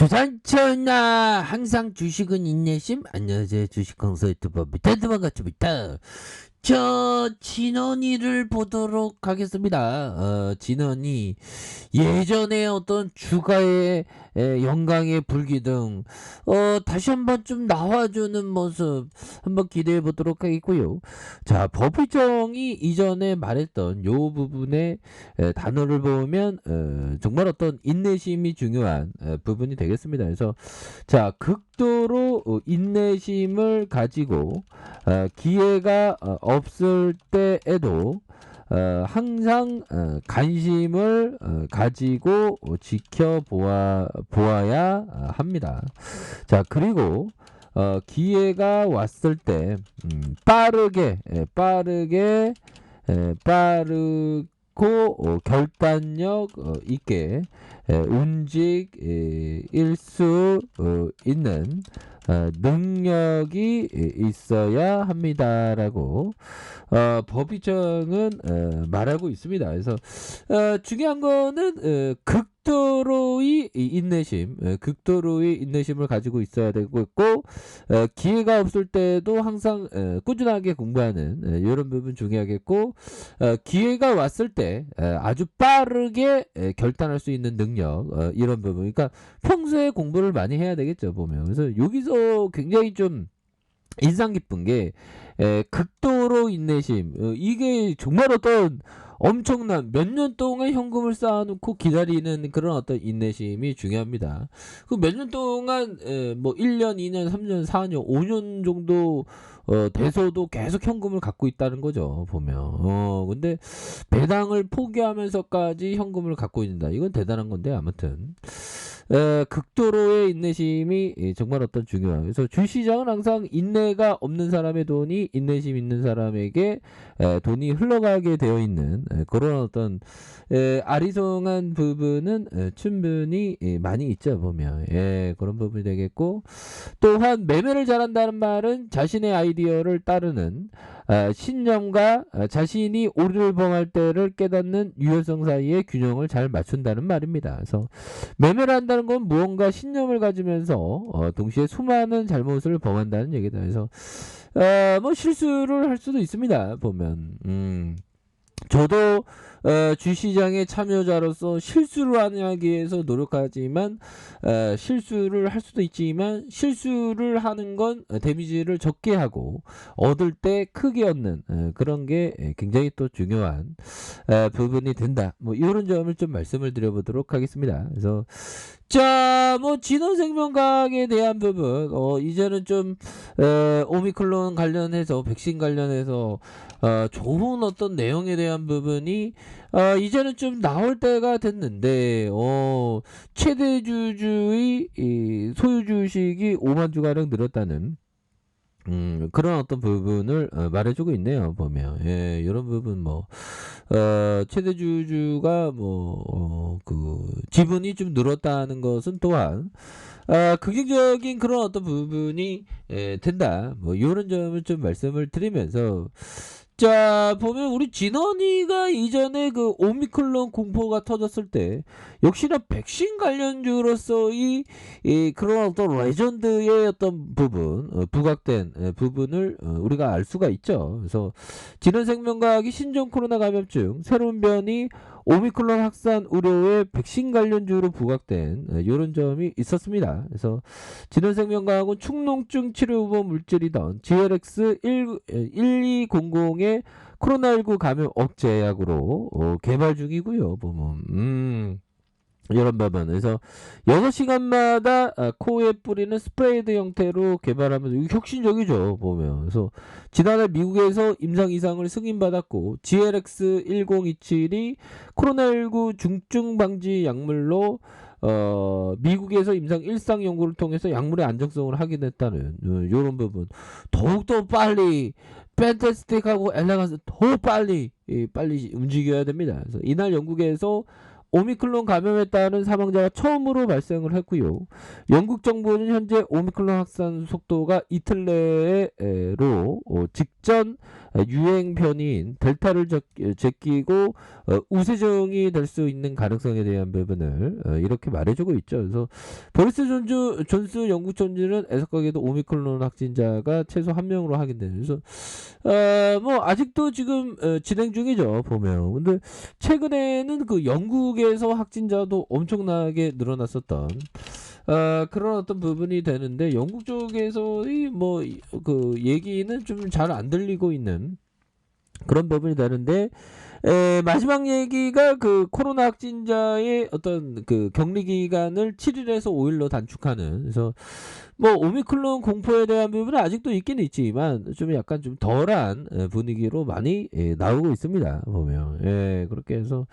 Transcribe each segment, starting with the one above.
조선천하 항상 주식은 인내심. 안녕하세요, 주식강사 유튜버 밑에도 반갑습니다. 진원이를 보도록 하겠습니다. 진원이 예전에 어떤 주가의 영광의 불기둥 다시 한번 좀 나와주는 모습 한번 기대해 보도록 하겠고요. 자, 법의정이 이전에 말했던 요 부분의 단어를 보면 정말 어떤 인내심이 중요한 부분이 되겠습니다. 그래서 자, 극도로 인내심을 가지고 기회가 없을 때에도 항상 관심을 가지고 보아야 합니다. 자, 그리고 기회가 왔을 때 빠르고 결단력 있게 움직일 수 있는 능력이 있어야 합니다라고 법의정은 말하고 있습니다. 그래서 중요한 거는 극도로의 인내심을 가지고 있어야 되고 있고, 기회가 없을 때도 항상 꾸준하게 공부하는 이런 부분 중요하겠고, 기회가 왔을 때 아주 빠르게 결단할 수 있는 능력, 이런 부분. 그러니까 평소에 공부를 많이 해야 되겠죠, 보면. 그래서 여기서 굉장히 좀 인상 깊은 게 극도로 인내심, 이게 정말 어떤 엄청난 몇 년 동안 현금을 쌓아놓고 기다리는 그런 어떤 인내심이 중요합니다. 그 몇 년 동안 뭐 1년, 2년, 3년, 4년, 5년 정도 돼서도 계속 현금을 갖고 있다는 거죠, 보면. 근데 배당을 포기하면서까지 현금을 갖고 있는다. 이건 대단한 건데, 아무튼. 극도로의 인내심이 정말 어떤 중요한. 그래서 주시장은 항상 인내가 없는 사람의 돈이 인내심 있는 사람에게 돈이 흘러가게 되어 있는 그런 어떤 아리송한 부분은 충분히 많이 있죠, 보면. 그런 부분이 되겠고, 또한 매매를 잘한다는 말은 자신의 아이디어를 따르는 신념과 자신이 오리를 범할 때를 깨닫는 유연성 사이의 균형을 잘 맞춘다는 말입니다. 그래서 매매를 한다는 건 무언가 신념을 가지면서 동시에 수많은 잘못을 범한다는 얘기다. 그래서 뭐 실수를 할 수도 있습니다, 보면. 저도 주시장의 참여자로서 실수를 안 하기 위해서 노력하지만 실수를 할 수도 있지만, 실수를 하는 건 데미지를 적게 하고 얻을 때 크게 얻는 그런 게 굉장히 또 중요한 부분이 된다. 뭐 이런 점을 좀 말씀을 드려보도록 하겠습니다. 그래서 자, 뭐 진원생명과학에 대한 부분, 이제는 좀 오미크론 관련해서, 백신 관련해서 좋은 어떤 내용에 대한 부분이 이제는 좀 나올 때가 됐는데, 최대 주주의 소유 주식이 5만 주가량 늘었다는 그런 어떤 부분을 말해주고 있네요, 보면. 이런 부분 최대 주주가 그 지분이 좀 늘었다는 것은 또한 긍정적인 그런 어떤 부분이 된다. 뭐 이런 점을 좀 말씀을 드리면서, 자, 보면 우리 진원이가 이전에 그 오미크론 공포가 터졌을 때 역시나 백신 관련주로서의 그런 어떤 레전드의 어떤 부분, 부각된 부분을 우리가 알 수가 있죠. 그래서 진원생명과학이 신종 코로나 감염증 새로운 변이 오미크론 확산 우려의 백신 관련주로 부각된 이런 점이 있었습니다. 그래서 진원생명과학은 축농증 치료 후보 물질이던 GLX 1200의 코로나19 감염 억제약으로 개발 중이고요, 보면. 이런 부분. 그래서 6시간마다 코에 뿌리는 스프레이드 형태로 개발하면서, 이거 혁신적이죠, 보면. 그래서 지난해 미국에서 임상 이상을 승인받았고, GLX 1027이 코로나19 중증 방지 약물로 미국에서 임상 1상 연구를 통해서 약물의 안정성을 확인했다는 이런 부분. 더욱더 빨리 펜테스틱하고 엘레강스 더 빨리 움직여야 됩니다. 그래서 이날 영국에서 오미크론 감염에 따른 사망자가 처음으로 발생을 했고요. 영국 정부는 현재 오미크론 확산 속도가 이틀 내로 직전 유행 변이인 델타를 제끼고 우세종이 될 수 있는 가능성에 대한 부분을 이렇게 말해주고 있죠. 그래서 보리스 존스 영국 총리는 애석하게도 오미크론 확진자가 최소 1명으로 확인되는. 그래서 뭐 아직도 지금 진행 중이죠, 보면. 근데 최근에는 그 영국에서 확진자도 엄청나게 늘어났었던 그런 어떤 부분이 되는데, 영국 쪽에서의 뭐 그 얘기는 좀 잘 안 들리고 있는 그런 부분이 되는데, 마지막 얘기가 그 코로나 확진자의 어떤 그 격리 기간을 7일에서 5일로 단축하는. 그래서 뭐 오미크론 공포에 대한 부분은 아직도 있긴 있지만 좀 약간 좀 덜한 분위기로 많이 나오고 있습니다, 보면. 그렇게 해서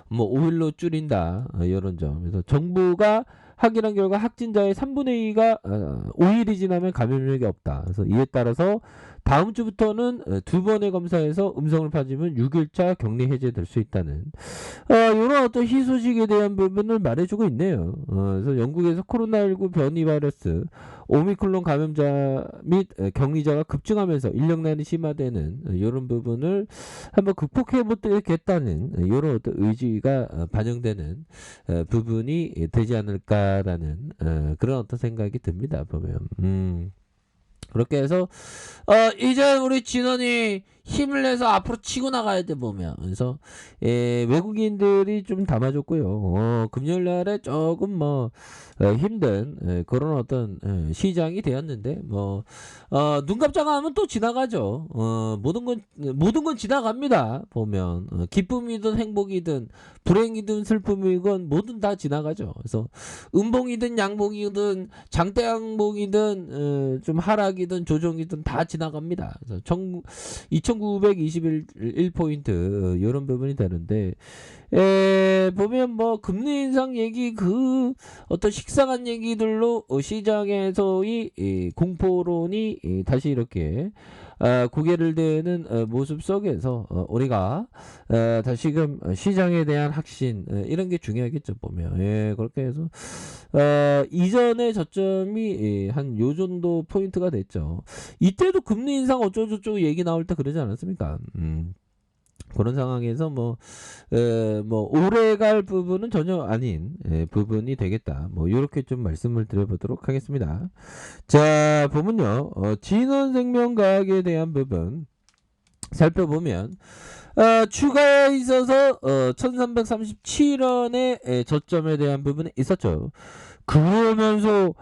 뭐 5일로 줄인다, 이런 점. 그래서 정부가 확인한 결과 확진자의 3분의 2가 5일이 지나면 감염력이 없다. 그래서 이에 따라서 다음 주부터는 2번의 검사에서 음성을 받으면 6일차 격리 해제될 수 있다는 이런 어떤 희소식에 대한 부분을 말해주고 있네요. 그래서 영국에서 코로나19 변이 바이러스 오미크론 감염자 및 격리자가 급증하면서 인력난이 심화되는 이런 부분을 한번 극복해보겠다는 이런 어떤 의지가 반영되는 부분이 되지 않을까라는 그런 어떤 생각이 듭니다, 보면. 그렇게 해서 이제 우리 진원이 힘을 내서 앞으로 치고 나가야 돼, 보면. 그래서 외국인들이 좀 담아줬고요. 금요일 날에 조금 뭐 힘든 그런 어떤 시장이 되었는데, 뭐 눈 깜짝하면 하면 또 지나가죠. 모든 건 지나갑니다, 보면. 기쁨이든 행복이든 불행이든 슬픔이건 뭐든 다 지나가죠. 그래서 음봉이든 양봉이든 장대양봉이든 좀 하락이든 조정이든 다 지나갑니다. 그래서 2921포인트 이런 부분이 되는데, 보면 뭐 금리 인상 얘기, 그 어떤 식상한 얘기들로 시장에서의 공포론이 다시 이렇게 고개를 드는 모습 속에서 우리가 다시금 시장에 대한 확신, 이런 게 중요하겠죠, 보면. 그렇게 해서 이전의 저점이 한 요 정도 포인트가 됐죠. 이때도 금리 인상 어쩌고저쩌고 얘기 나올 때 그러지 않았습니까? 그런 상황에서 뭐 오래 갈 부분은 전혀 아닌 부분이 되겠다, 뭐 이렇게 좀 말씀을 드려보도록 하겠습니다. 자, 보면요, 진원생명과학에 대한 부분 살펴보면 추가에 있어서 1337원의 저점에 대한 부분이 있었죠. 그러면서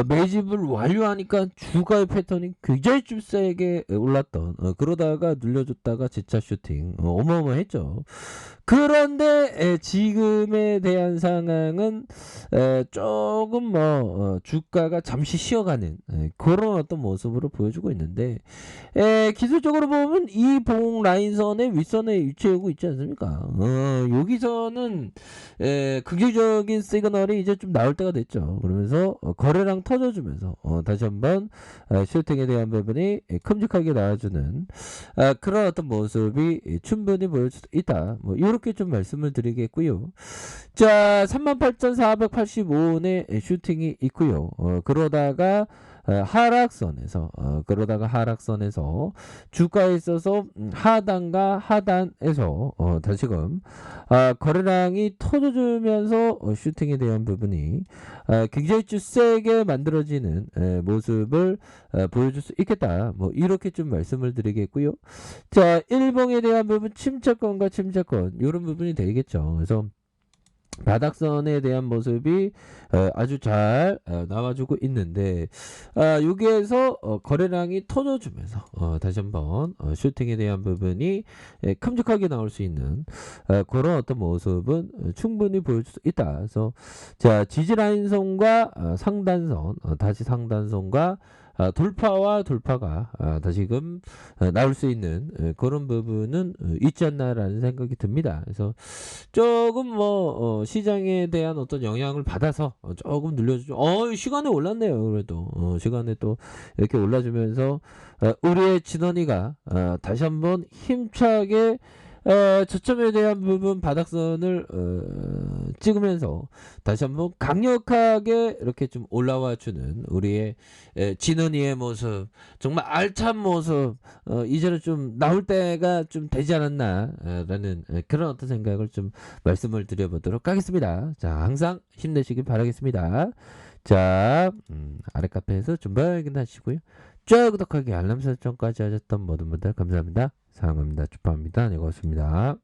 매집을 완료하니까 주가의 패턴이 굉장히 좀 세게 올랐던, 그러다가 눌려줬다가 재차 슈팅, 어마어마했죠. 그런데 지금에 대한 상황은 조금 뭐 주가가 잠시 쉬어가는 그런 어떤 모습으로 보여주고 있는데, 기술적으로 보면 이 봉 라인선의 윗선에 위치하고 있지 않습니까? 여기서는 극유적인 시그널이 이제 좀 나올 때가 됐죠. 그러면서 거래량 터져주면서 다시 한번 슈팅에 대한 부분이 큼직하게 나와주는 그런 어떤 모습이 충분히 보여줄 수 있다, 뭐 이렇게 좀 말씀을 드리겠고요. 자, 38,485원의 슈팅이 있고요. 그러다가 하락선에서 주가에 있어서 하단과 하단에서 다시금 거래량이 터져주면서 슈팅에 대한 부분이 굉장히 좀 세게 만들어지는 모습을 보여줄 수 있겠다, 뭐 이렇게 좀 말씀을 드리겠고요. 자, 일봉에 대한 부분 침체권과 침체권 이런 부분이 되겠죠. 그래서 바닥선에 대한 모습이 아주 잘 나와주고 있는데, 여기에서 거래량이 터져주면서 다시 한번 슈팅에 대한 부분이 큼직하게 나올 수 있는 그런 어떤 모습은 충분히 보여줄 수 있다. 그래서 자, 지지라인선과 상단선, 다시 상단선과 돌파와 돌파가 다시금 나올 수 있는 그런 부분은 있지 않나라는 생각이 듭니다. 그래서 조금 뭐 시장에 대한 어떤 영향을 받아서 조금 늘려주죠. 시간에 올랐네요. 그래도 시간에 또 이렇게 올라주면서 우리의 진원이가 다시 한번 힘차게 저점에 대한 부분 바닥선을 찍으면서 다시 한번 강력하게 이렇게 좀 올라와 주는 우리의 진원이의 모습, 정말 알찬 모습, 이제는 좀 나올 때가 좀 되지 않았나 라는 그런 어떤 생각을 좀 말씀을 드려보도록 하겠습니다. 자, 항상 힘내시길 바라겠습니다. 자, 아래 카페에서 좀 발견하시고요. 좋아요, 구독하기, 알람 설정까지 하셨던 모든 분들 감사합니다. 사랑합니다. 축하합니다. 네, 고맙습니다.